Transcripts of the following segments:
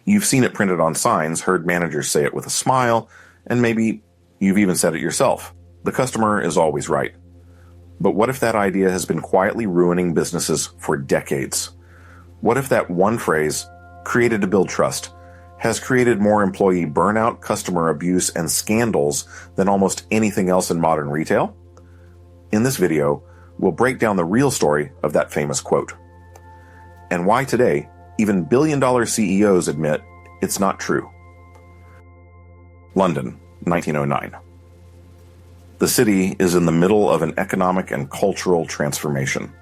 You've seen it printed on signs, heard managers say it with a smile, and maybe you've even said it yourself. The customer is always right. But what if that idea has been quietly ruining businesses for decades? What if that one phrase, created to build trust, has created more employee burnout, customer abuse, and scandals than almost anything else in modern retail? In this video, we'll break down the real story of that famous quote, and why today, even billion-dollar CEOs admit it's not true. London, 1909. The city is in the middle of an economic and cultural transformation.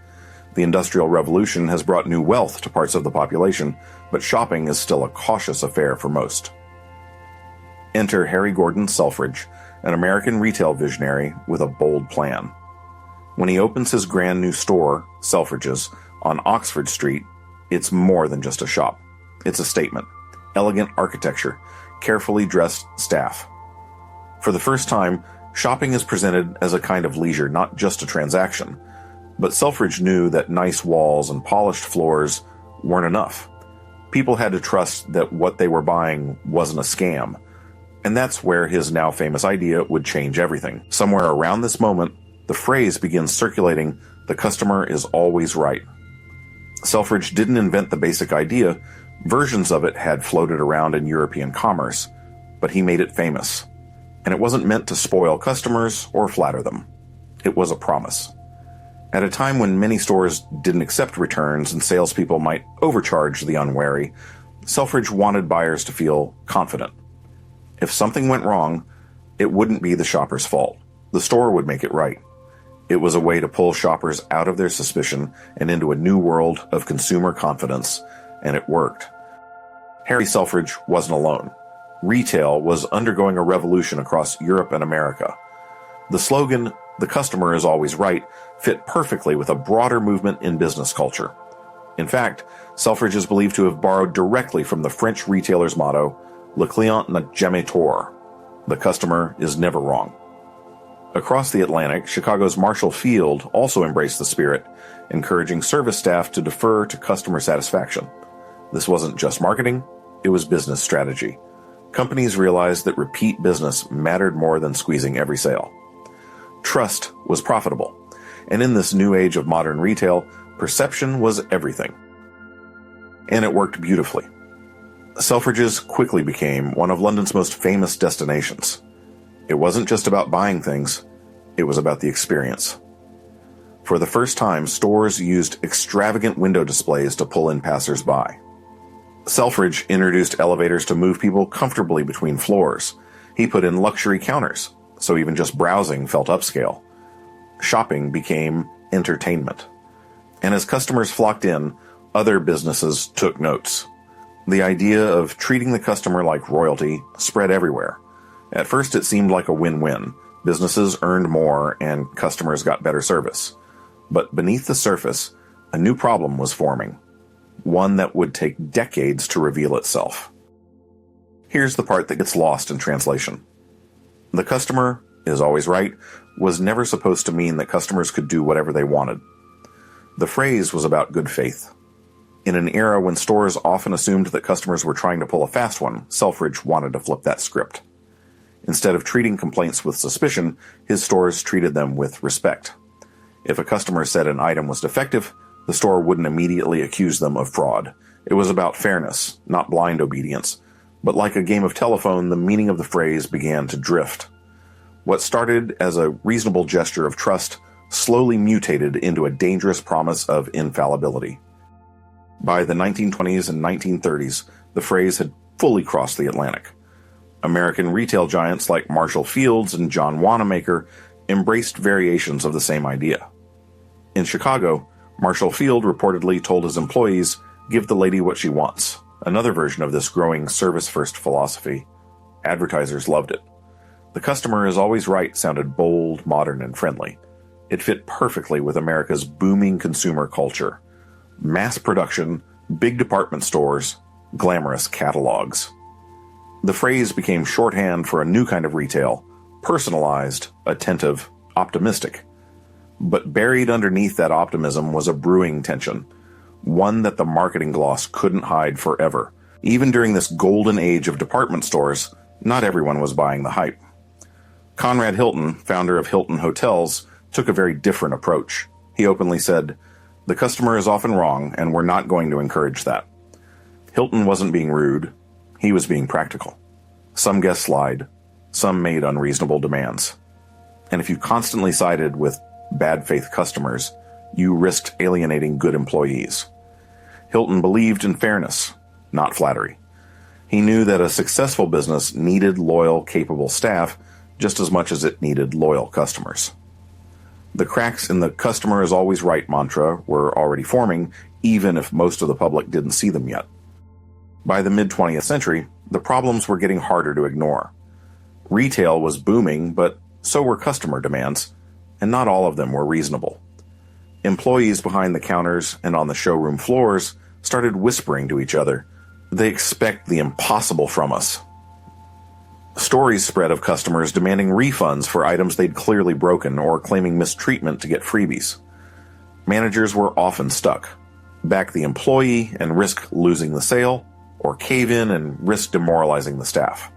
The Industrial Revolution has brought new wealth to parts of the population, but shopping is still a cautious affair for most. Enter Harry Gordon Selfridge, an American retail visionary with a bold plan. When he opens his grand new store, Selfridge's, on Oxford Street, it's more than just a shop. It's a statement. Elegant architecture, carefully dressed staff. For the first time, shopping is presented as a kind of leisure, not just a transaction. But Selfridge knew that nice walls and polished floors weren't enough. People had to trust that what they were buying wasn't a scam. And that's where his now famous idea would change everything. Somewhere around this moment, the phrase begins circulating, "The customer is always right." Selfridge didn't invent the basic idea. Versions of it had floated around in European commerce, but he made it famous. And it wasn't meant to spoil customers or flatter them. It was a promise. At a time when many stores didn't accept returns and salespeople might overcharge the unwary, Selfridge wanted buyers to feel confident. If something went wrong, it wouldn't be the shopper's fault. The store would make it right. It was a way to pull shoppers out of their suspicion and into a new world of consumer confidence, and it worked. Harry Selfridge wasn't alone. Retail was undergoing a revolution across Europe and America. The slogan, "The customer is always right," fit perfectly with a broader movement in business culture. In fact, Selfridge is believed to have borrowed directly from the French retailer's motto, "Le client n'a jamais tort." The customer is never wrong. Across the Atlantic, Chicago's Marshall Field also embraced the spirit, encouraging service staff to defer to customer satisfaction. This wasn't just marketing, it was business strategy. Companies realized that repeat business mattered more than squeezing every sale. Trust was profitable, and in this new age of modern retail, perception was everything. And it worked beautifully. Selfridge's quickly became one of London's most famous destinations. It wasn't just about buying things, it was about the experience. For the first time, stores used extravagant window displays to pull in passers-by. Selfridge introduced elevators to move people comfortably between floors. He put in luxury counters, so even just browsing felt upscale. Shopping became entertainment. And as customers flocked in, other businesses took notes. The idea of treating the customer like royalty spread everywhere. At first it seemed like a win-win. Businesses earned more and customers got better service. But beneath the surface, a new problem was forming. One that would take decades to reveal itself. Here's the part that gets lost in translation. The customer is always right was never supposed to mean that customers could do whatever they wanted. The phrase was about good faith. In an era when stores often assumed that customers were trying to pull a fast one, Selfridge wanted to flip that script. Instead of treating complaints with suspicion, his stores treated them with respect. If a customer said an item was defective, the store wouldn't immediately accuse them of fraud. It was about fairness, not blind obedience. But like a game of telephone, the meaning of the phrase began to drift. What started as a reasonable gesture of trust slowly mutated into a dangerous promise of infallibility. By the 1920s and 1930s, the phrase had fully crossed the Atlantic. American retail giants like Marshall Fields and John Wanamaker embraced variations of the same idea. In Chicago, Marshall Field reportedly told his employees, "Give the lady what she wants," another version of this growing service-first philosophy. Advertisers loved it. The customer is always right sounded bold, modern, and friendly. It fit perfectly with America's booming consumer culture. Mass production, big department stores, glamorous catalogs. The phrase became shorthand for a new kind of retail, personalized, attentive, optimistic. But buried underneath that optimism was a brewing tension, one that the marketing gloss couldn't hide forever. Even during this golden age of department stores, not everyone was buying the hype. Conrad Hilton, founder of Hilton Hotels, took a very different approach. He openly said, "The customer is often wrong, and we're not going to encourage that." Hilton wasn't being rude. He was being practical. Some guests lied. Some made unreasonable demands. And if you constantly sided with bad faith customers, you risked alienating good employees. Hilton believed in fairness, not flattery. He knew that a successful business needed loyal, capable staff just as much as it needed loyal customers. The cracks in the customer is always right mantra were already forming, even if most of the public didn't see them yet. By the mid-20th century, the problems were getting harder to ignore. Retail was booming, but so were customer demands, and not all of them were reasonable. Employees behind the counters and on the showroom floors started whispering to each other, "They expect the impossible from us." Stories spread of customers demanding refunds for items they'd clearly broken or claiming mistreatment to get freebies. Managers were often stuck. Back the employee and risk losing the sale, or cave in and risk demoralizing the staff.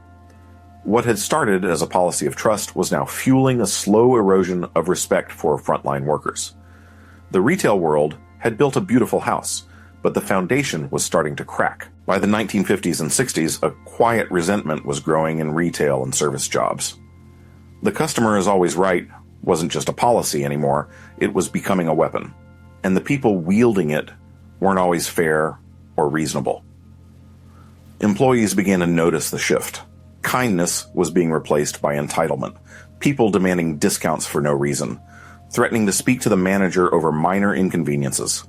What had started as a policy of trust was now fueling a slow erosion of respect for frontline workers. The retail world had built a beautiful house, but the foundation was starting to crack. By the 1950s and 60s, a quiet resentment was growing in retail and service jobs. The customer is always right wasn't just a policy anymore, it was becoming a weapon. And the people wielding it weren't always fair or reasonable. Employees began to notice the shift. Kindness was being replaced by entitlement, people demanding discounts for no reason, threatening to speak to the manager over minor inconveniences.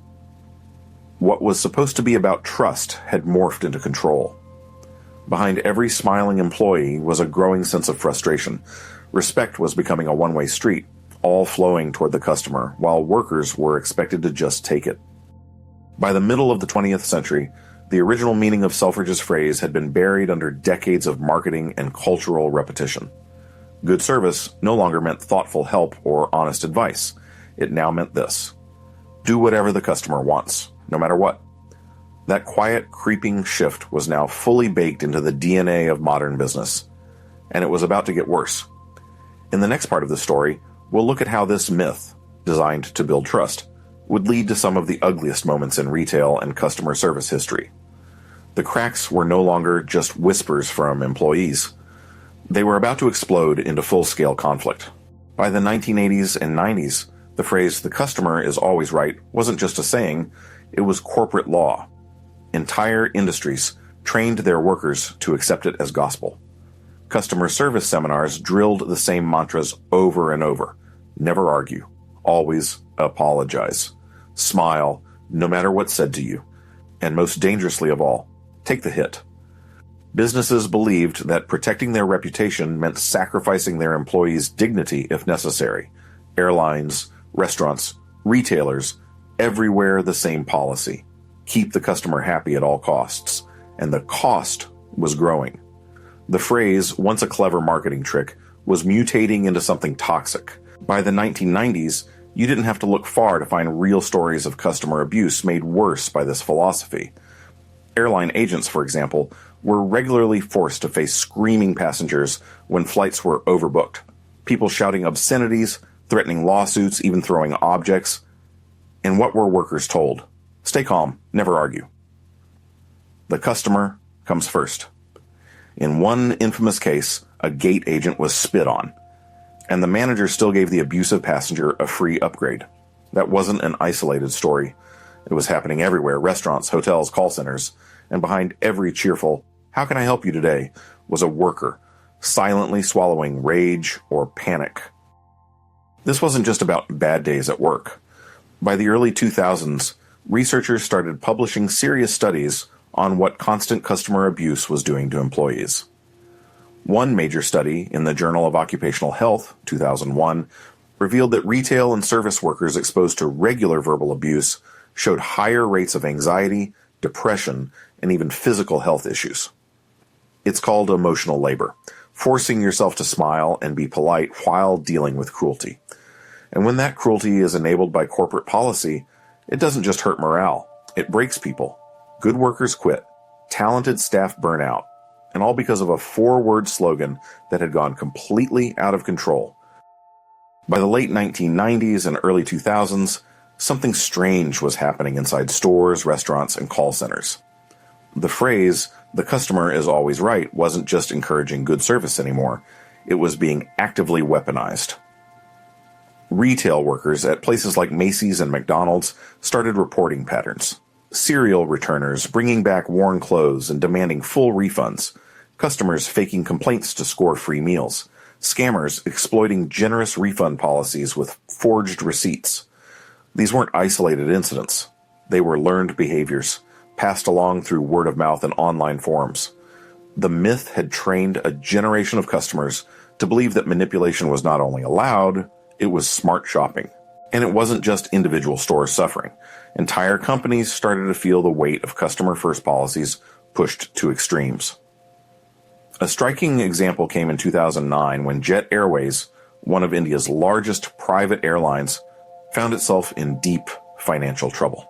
What was supposed to be about trust had morphed into control. Behind every smiling employee was a growing sense of frustration. Respect was becoming a one-way street, all flowing toward the customer, while workers were expected to just take it. By the middle of the 20th century, the original meaning of Selfridge's phrase had been buried under decades of marketing and cultural repetition. Good service no longer meant thoughtful help or honest advice. It now meant this: do whatever the customer wants, no matter what. That quiet, creeping shift was now fully baked into the DNA of modern business, and it was about to get worse. In the next part of the story, we'll look at how this myth, designed to build trust, would lead to some of the ugliest moments in retail and customer service history. The cracks were no longer just whispers from employees. They were about to explode into full-scale conflict. By the 1980s and 90s, the phrase, "the customer is always right," wasn't just a saying, it was corporate law. Entire industries trained their workers to accept it as gospel. Customer service seminars drilled the same mantras over and over. Never argue. Always apologize. Smile, no matter what's said to you. And most dangerously of all, take the hit. Businesses believed that protecting their reputation meant sacrificing their employees' dignity if necessary. Airlines, restaurants, retailers, everywhere the same policy. Keep the customer happy at all costs. And the cost was growing. The phrase, once a clever marketing trick, was mutating into something toxic. By the 1990s, you didn't have to look far to find real stories of customer abuse made worse by this philosophy. Airline agents, for example, were regularly forced to face screaming passengers when flights were overbooked. People shouting obscenities, threatening lawsuits, even throwing objects. And what were workers told? Stay calm, never argue. The customer comes first. In one infamous case, a gate agent was spit on, and the manager still gave the abusive passenger a free upgrade. That wasn't an isolated story. It was happening everywhere: restaurants, hotels, call centers. And behind every cheerful, "How can I help you today?" was a worker, silently swallowing rage or panic. This wasn't just about bad days at work. By the early 2000s, researchers started publishing serious studies on what constant customer abuse was doing to employees. One major study in the Journal of Occupational Health, 2001, revealed that retail and service workers exposed to regular verbal abuse showed higher rates of anxiety, depression, and even physical health issues. It's called emotional labor, forcing yourself to smile and be polite while dealing with cruelty. And when that cruelty is enabled by corporate policy, it doesn't just hurt morale, it breaks people. Good workers quit. talented staff burnout, and all because of a 4-word slogan that had gone completely out of control. By the late 1990s and early 2000s, something strange was happening inside stores, restaurants, and call centers. The phrase, "the customer is always right," wasn't just encouraging good service anymore. It was being actively weaponized. Retail workers at places like Macy's and McDonald's started reporting patterns. Cereal returners bringing back worn clothes and demanding full refunds. Customers faking complaints to score free meals. Scammers exploiting generous refund policies with forged receipts. These weren't isolated incidents. They were learned behaviors, passed along through word of mouth and online forums. The myth had trained a generation of customers to believe that manipulation was not only allowed, it was smart shopping. And it wasn't just individual stores suffering. Entire companies started to feel the weight of customer-first policies pushed to extremes. A striking example came in 2009 when Jet Airways, one of India's largest private airlines, found itself in deep financial trouble.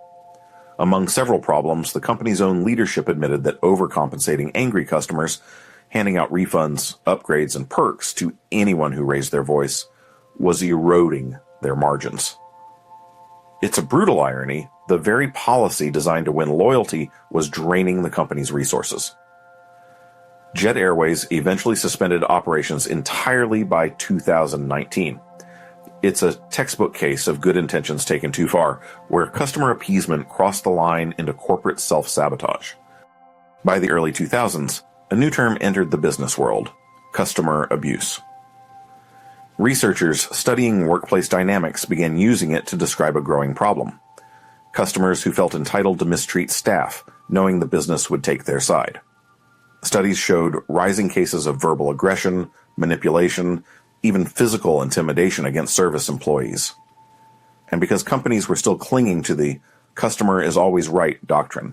Among several problems, the company's own leadership admitted that overcompensating angry customers, handing out refunds, upgrades, and perks to anyone who raised their voice, was eroding their margins. It's a brutal irony. The very policy designed to win loyalty was draining the company's resources. Jet Airways eventually suspended operations entirely by 2019. It's a textbook case of good intentions taken too far, where customer appeasement crossed the line into corporate self-sabotage. By the early 2000s, a new term entered the business world: customer abuse. Researchers studying workplace dynamics began using it to describe a growing problem. Customers who felt entitled to mistreat staff, knowing the business would take their side. Studies showed rising cases of verbal aggression, manipulation, even physical intimidation against service employees. And because companies were still clinging to the "customer is always right" doctrine,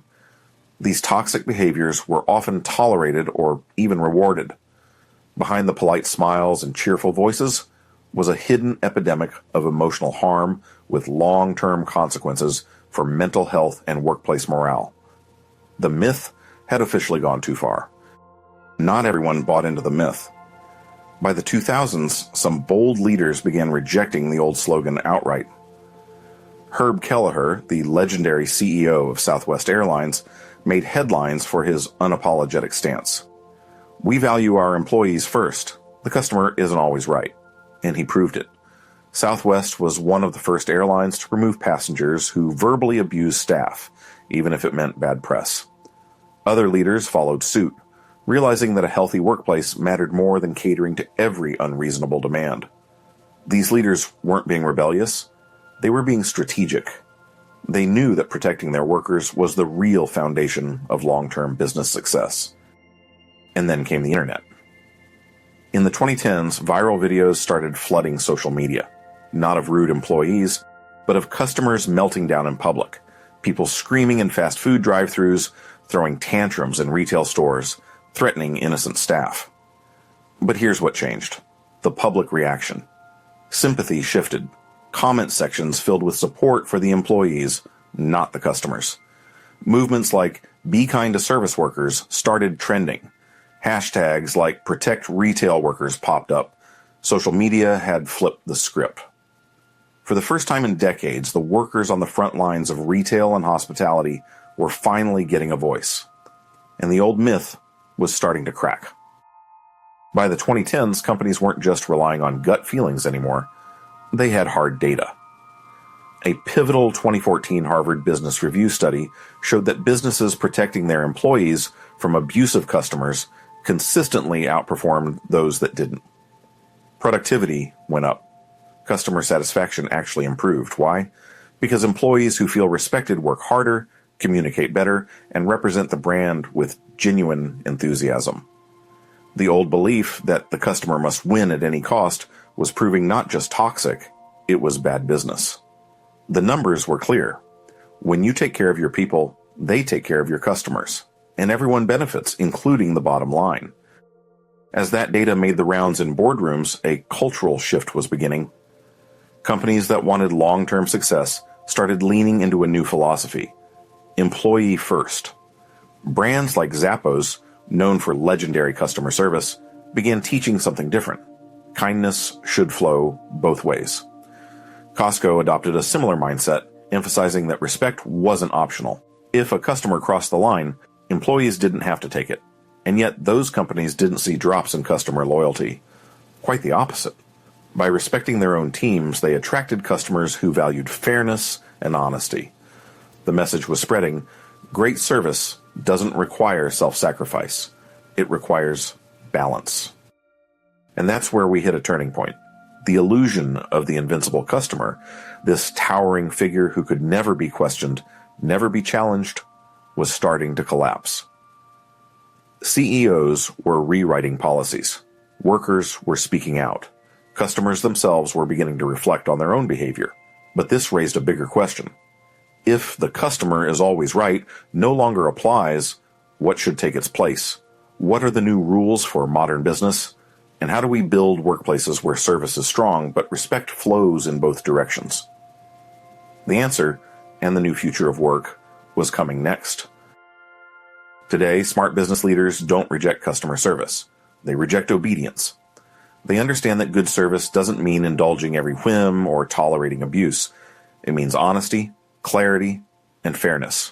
these toxic behaviors were often tolerated or even rewarded. Behind the polite smiles and cheerful voices was a hidden epidemic of emotional harm with long-term consequences for mental health and workplace morale. The myth had officially gone too far. Not everyone bought into the myth. By the 2000s, some bold leaders began rejecting the old slogan outright. Herb Kelleher, the legendary CEO of Southwest Airlines, made headlines for his unapologetic stance. "We value our employees first. The customer isn't always right." And he proved it. Southwest was one of the first airlines to remove passengers who verbally abused staff, even if it meant bad press. Other leaders followed suit, realizing that a healthy workplace mattered more than catering to every unreasonable demand. These leaders weren't being rebellious. They were being strategic. They knew that protecting their workers was the real foundation of long-term business success. And then came the internet. In the 2010s, viral videos started flooding social media, not of rude employees, but of customers melting down in public, people screaming in fast food drive-thrus, throwing tantrums in retail stores, threatening innocent staff. But here's what changed: the public reaction. Sympathy shifted. Comment sections filled with support for the employees, not the customers. Movements like "Be kind to service workers" started trending. Hashtags like "Protect Retail Workers" popped up. Social media had flipped the script. For the first time in decades, the workers on the front lines of retail and hospitality were finally getting a voice. And the old myth was starting to crack. By the 2010s, companies weren't just relying on gut feelings anymore. They had hard data. A pivotal 2014 Harvard Business Review study showed that businesses protecting their employees from abusive customers consistently outperformed those that didn't. Productivity went up. Customer satisfaction actually improved. Why? Because employees who feel respected work harder, communicate better, and represent the brand with genuine enthusiasm. The old belief that the customer must win at any cost was proving not just toxic, it was bad business. The numbers were clear. When you take care of your people, they take care of your customers, and everyone benefits, including the bottom line. As that data made the rounds in boardrooms, a cultural shift was beginning. Companies that wanted long-term success started leaning into a new philosophy: employee first. Brands like Zappos, known for legendary customer service, began teaching something different. Kindness should flow both ways. Costco adopted a similar mindset, emphasizing that respect wasn't optional. If a customer crossed the line, employees didn't have to take it. And yet those companies didn't see drops in customer loyalty. Quite the opposite. By respecting their own teams, they attracted customers who valued fairness and honesty. The message was spreading: great service doesn't require self-sacrifice. It requires balance. And that's where we hit a turning point. The illusion of the invincible customer, this towering figure who could never be questioned, never be challenged, was starting to collapse. CEOs were rewriting policies. Workers were speaking out. Customers themselves were beginning to reflect on their own behavior. But this raised a bigger question. If the customer is always right no longer applies, what should take its place? What are the new rules for modern business? And how do we build workplaces where service is strong but respect flows in both directions? The answer, and the new future of work, was coming next. Today, smart business leaders don't reject customer service. They reject obedience. They understand that good service doesn't mean indulging every whim or tolerating abuse. It means honesty, clarity, and fairness.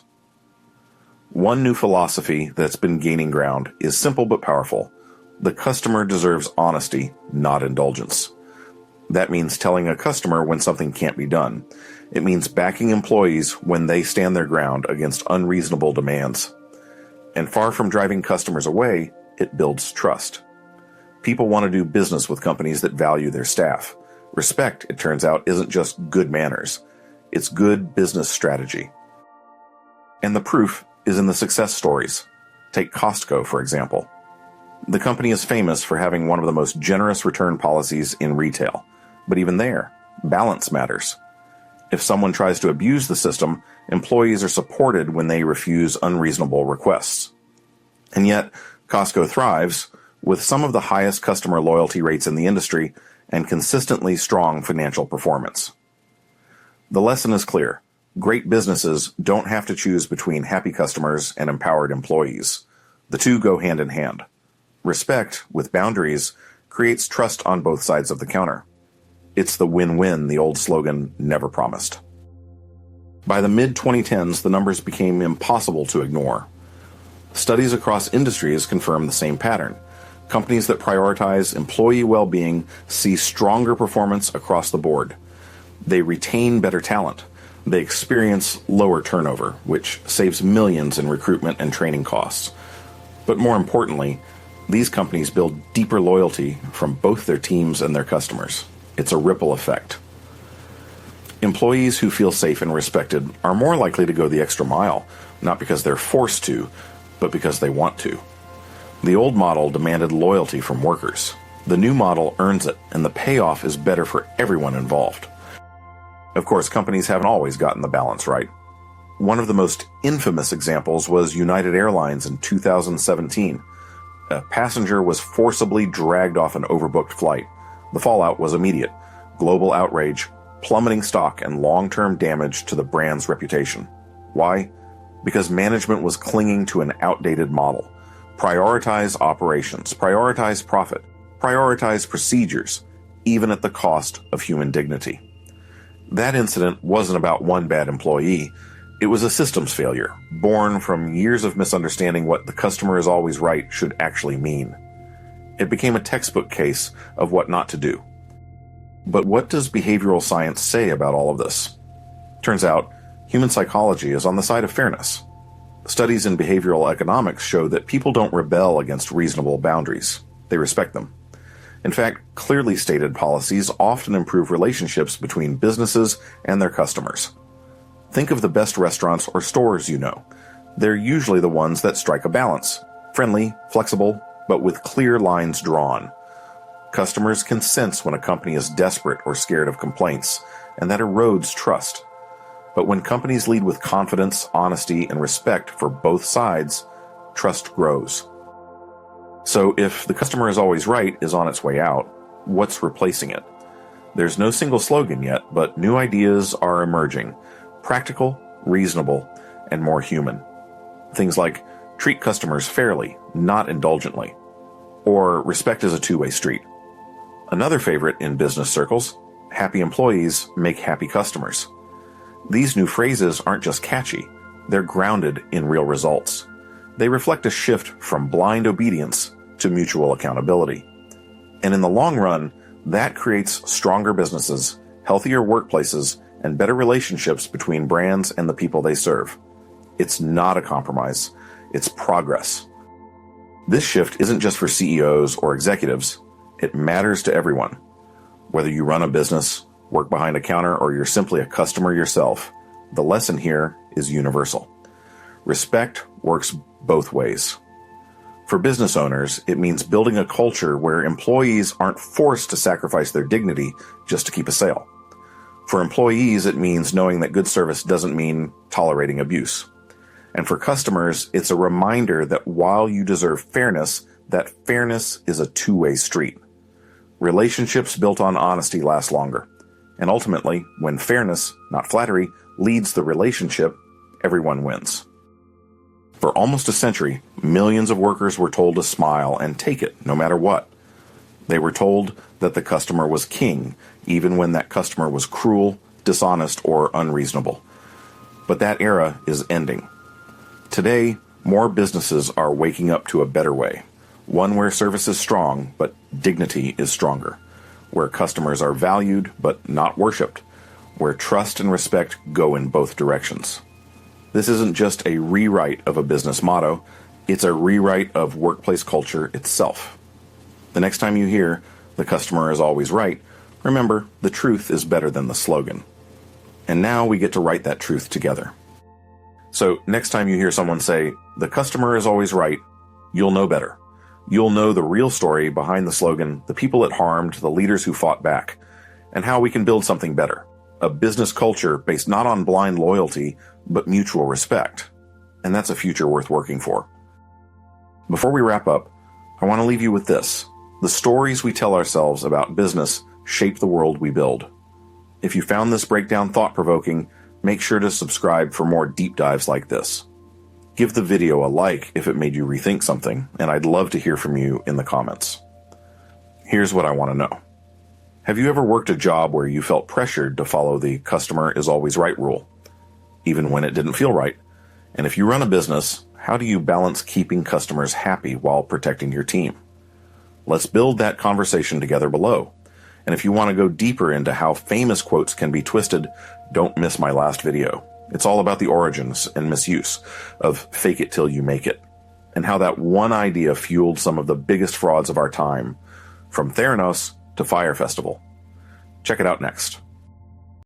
One new philosophy that's been gaining ground is simple but powerful. The customer deserves honesty, not indulgence. That means telling a customer when something can't be done. It means backing employees when they stand their ground against unreasonable demands. And far from driving customers away, it builds trust. People want to do business with companies that value their staff. Respect, it turns out, isn't just good manners. It's good business strategy. And the proof is in the success stories. Take Costco, for example. The company is famous for having one of the most generous return policies in retail. But even there, balance matters. If someone tries to abuse the system, employees are supported when they refuse unreasonable requests. And yet, Costco thrives with some of the highest customer loyalty rates in the industry and consistently strong financial performance. The lesson is clear. Great businesses don't have to choose between happy customers and empowered employees. The two go hand in hand. Respect, with boundaries, creates trust on both sides of the counter. It's the win-win the old slogan never promised. By the mid-2010s, the numbers became impossible to ignore. Studies across industries confirm the same pattern. Companies that prioritize employee well-being see stronger performance across the board. They retain better talent. They experience lower turnover, which saves millions in recruitment and training costs. But more importantly, these companies build deeper loyalty from both their teams and their customers. It's a ripple effect. Employees who feel safe and respected are more likely to go the extra mile, not because they're forced to, but because they want to. The old model demanded loyalty from workers. The new model earns it, and the payoff is better for everyone involved. Of course, companies haven't always gotten the balance right. One of the most infamous examples was United Airlines in 2017. A passenger was forcibly dragged off an overbooked flight. The fallout was immediate: global outrage, plummeting stock, and long-term damage to the brand's reputation. Why? Because management was clinging to an outdated model. Prioritize operations, prioritize profit, prioritize procedures, even at the cost of human dignity. That incident wasn't about one bad employee. It was a systems failure, born from years of misunderstanding what the customer is always right should actually mean. It became a textbook case of what not to do. But what does behavioral science say about all of this? Turns out, human psychology is on the side of fairness. Studies in behavioral economics show that people don't rebel against reasonable boundaries. They respect them. In fact, clearly stated policies often improve relationships between businesses and their customers. Think of the best restaurants or stores you know. They're usually the ones that strike a balance. Friendly, flexible, but with clear lines drawn. Customers can sense when a company is desperate or scared of complaints, and that erodes trust. But when companies lead with confidence, honesty, and respect for both sides, trust grows. So if the customer is always right is on its way out, what's replacing it? There's no single slogan yet, but new ideas are emerging. Practical, reasonable, and more human. Things like Treat customers fairly, not indulgently. Or respect is a two-way street. Another favorite in business circles, happy employees make happy customers. These new phrases aren't just catchy, they're grounded in real results. They reflect a shift from blind obedience to mutual accountability. And in the long run, that creates stronger businesses, healthier workplaces, and better relationships between brands and the people they serve. It's not a compromise, it's progress. This shift isn't just for CEOs or executives, it matters to everyone. Whether you run a business, work behind a counter, or you're simply a customer yourself, the lesson here is universal. Respect works both ways. For business owners, it means building a culture where employees aren't forced to sacrifice their dignity just to keep a sale. For employees, it means knowing that good service doesn't mean tolerating abuse. And for customers, it's a reminder that while you deserve fairness, that fairness is a two-way street. Relationships built on honesty last longer. And ultimately, when fairness, not flattery, leads the relationship, everyone wins. For almost a century, millions of workers were told to smile and take it, no matter what. They were told that the customer was king, even when that customer was cruel, dishonest, or unreasonable. But that era is ending. Today, more businesses are waking up to a better way. One where service is strong, but dignity is stronger. Where customers are valued, but not worshipped. Where trust and respect go in both directions. This isn't just a rewrite of a business motto, it's a rewrite of workplace culture itself. The next time you hear, "The customer is always right," remember, the truth is better than the slogan. And now we get to write that truth together. So next time you hear someone say, "The customer is always right," you'll know better. You'll know the real story behind the slogan, the people it harmed, the leaders who fought back, and how we can build something better. A business culture based not on blind loyalty, but mutual respect. And that's a future worth working for. Before we wrap up, I want to leave you with this. The stories we tell ourselves about business shape the world we build. If you found this breakdown thought-provoking, make sure to subscribe for more deep dives like this. Give the video a like if it made you rethink something, and I'd love to hear from you in the comments. Here's what I want to know. Have you ever worked a job where you felt pressured to follow the customer is always right rule, even when it didn't feel right? And if you run a business, how do you balance keeping customers happy while protecting your team? Let's build that conversation together below. And if you want to go deeper into how famous quotes can be twisted, don't miss my last video. It's all about the origins and misuse of fake it till you make it, and how that one idea fueled some of the biggest frauds of our time, from Theranos to Fire Festival. Check it out next.